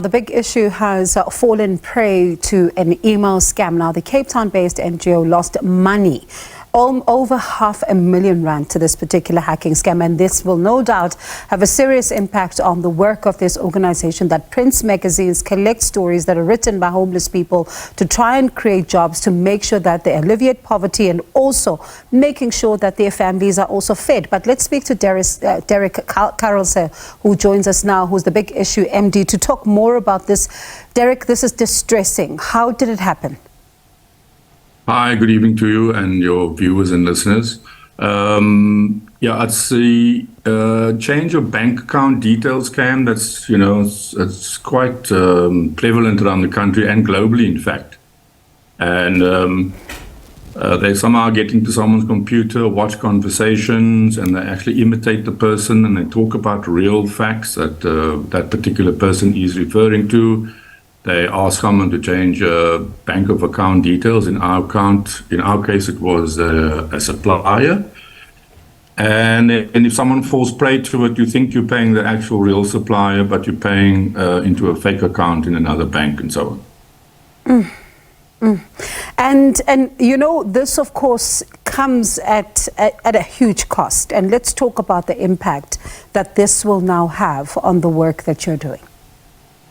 The big issue has fallen prey to an email scam. Now, the Cape Town-based NGO lost money, over R500,000 to this particular hacking scam, and this will no doubt have a serious impact on the work of this organization that prints magazines, collects stories that are written by homeless people to try and create jobs to make sure that they alleviate poverty and also making sure that their families are also fed. But let's speak to Derek Carelse, who joins us now, who's the Big Issue MD, to talk more about this. Derek, this is distressing. How did it happen? Hi, good evening to you and your viewers and listeners. It's the change of bank account details scam that's, it's quite prevalent around the country and globally, in fact. And they somehow get into someone's computer, watch conversations, and they actually imitate the person, and they talk about real facts that that particular person is referring to. They ask someone to change bank of account details. In our case, it was a supplier. And if someone falls prey to it, you think you're paying the actual real supplier, but you're paying into a fake account in another bank and so on. And this, of course, comes at a huge cost. And let's talk about the impact that this will now have on the work that you're doing.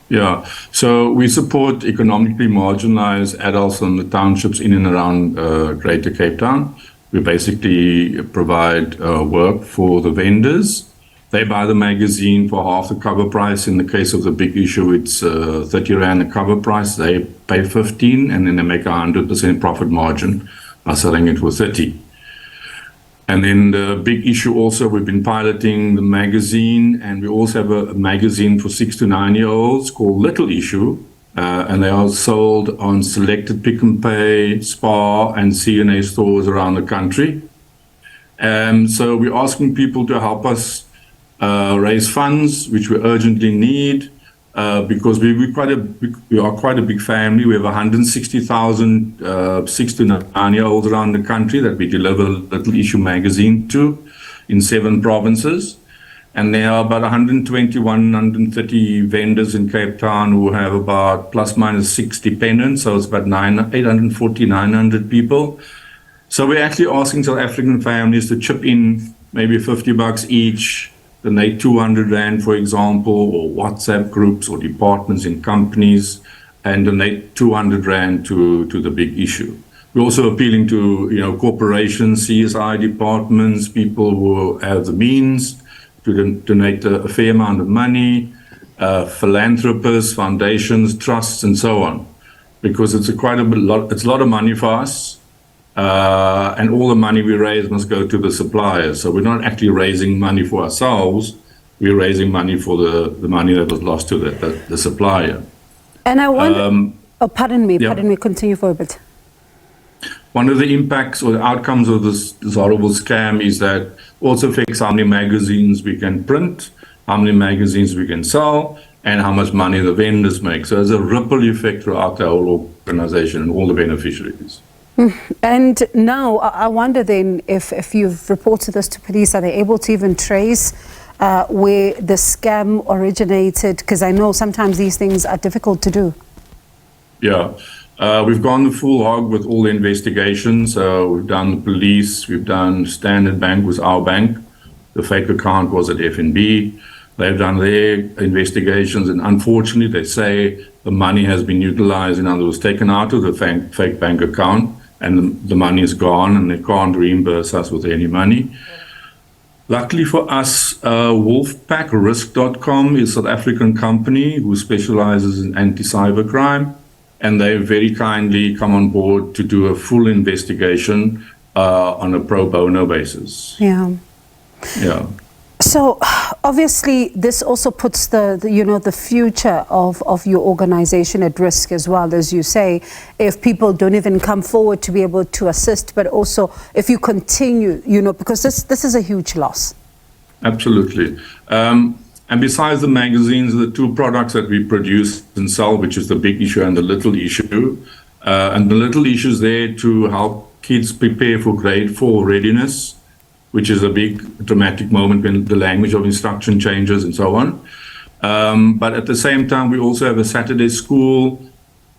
Yeah, so we support economically marginalized adults in the townships in and around Greater Cape Town. We basically provide work for the vendors. They buy the magazine for half the cover price. In the case of the Big Issue, it's 30 Rand the cover price. They pay 15, and then they make 100% profit margin by selling it for 30. And then the Big Issue also, we've been piloting the magazine, and we also have a magazine for 6 to 9-year-olds called Little Issue, and they are sold on selected Pick n Pay, Spar, and CNA stores around the country. So we're asking people to help us raise funds, which we urgently need, because we are quite a big family. We have 160,000 6 to 9-year-olds around the country that we deliver Little Issue magazine to in 7 provinces. And there are about 121, 130 vendors in Cape Town who have about plus minus 6 dependents. So it's about 840, 900 people. So we're actually asking South African families to chip in maybe $50 each, donate 200 Rand, for example, or WhatsApp groups or departments in companies, and donate 200 Rand to the Big Issue. We're also appealing to corporations, CSI departments, people who have the means to donate a fair amount of money, philanthropists, foundations, trusts, and so on, because it's a lot of money for us. And all the money we raise must go to the suppliers. So we're not actually raising money for ourselves. We're raising money for the money that was lost to the supplier. And I wonder, pardon me, continue for a bit. One of the impacts or the outcomes of this horrible scam is that also affects how many magazines we can print, how many magazines we can sell, and how much money the vendors make. So there's a ripple effect throughout the whole organization and all the beneficiaries. And now I wonder then if you've reported this to police, are they able to even trace where the scam originated? Because I know sometimes these things are difficult to do. Yeah, we've gone the full hog with all the investigations. We've done the police, we've done Standard Bank was our bank. The fake account was at FNB. They've done their investigations, and unfortunately they say the money has been utilized, in other words, taken out of the fake bank account, and the money is gone, and they can't reimburse us with any money. Luckily for us, wolfpackrisk.com is a South African company who specializes in anti-cybercrime, and they very kindly come on board to do a full investigation on a pro bono basis. Yeah. Yeah. So obviously this also puts the future of your organization at risk as well, as you say, if people don't even come forward to be able to assist, but also if you continue, because this is a huge loss. Absolutely. And besides the magazines, the 2 products that we produce and sell, which is the Big Issue and the Little Issue, and the Little Issue is there to help kids prepare for grade 4 readiness, which is a big dramatic moment when the language of instruction changes and so on. But at the same time, we also have a Saturday school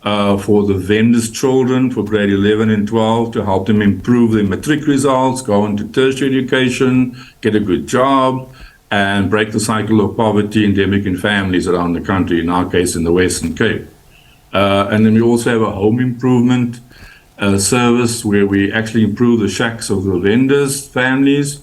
for the vendors' children for grade 11 and 12 to help them improve their matric results, go into tertiary education, get a good job, and break the cycle of poverty endemic in families around the country, in our case in the Western Cape. And then we also have a home improvement service where we actually improve the shacks of the vendors' families.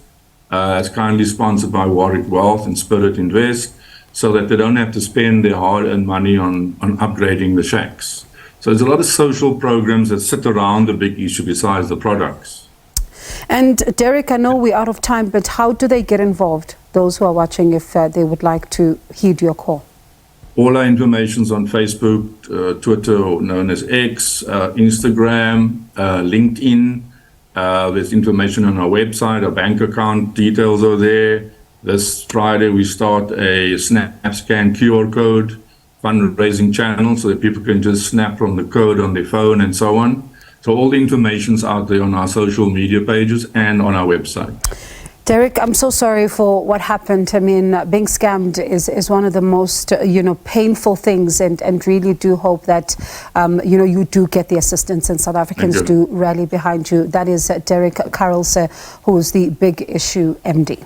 It's kindly sponsored by Warwick Wealth and Spirit Invest, so that they don't have to spend their hard-earned money on upgrading the shacks. So there's a lot of social programs that sit around the big issue besides the products. And Derek, I know we're out of time, but how do they get involved, those who are watching, if they would like to heed your call? All our information's on Facebook, Twitter, known as X, Instagram, LinkedIn. There's information on our website, our bank account details are there. This Friday, we start a SnapScan QR code fundraising channel so that people can just snap from the code on their phone and so on. So all the information's out there on our social media pages and on our website. Derek, I'm so sorry for what happened. I mean, being scammed is one of the most, painful things, and really do hope that, you do get the assistance and South Africans do rally behind you. That is Derek Carelse, who is the Big Issue MD.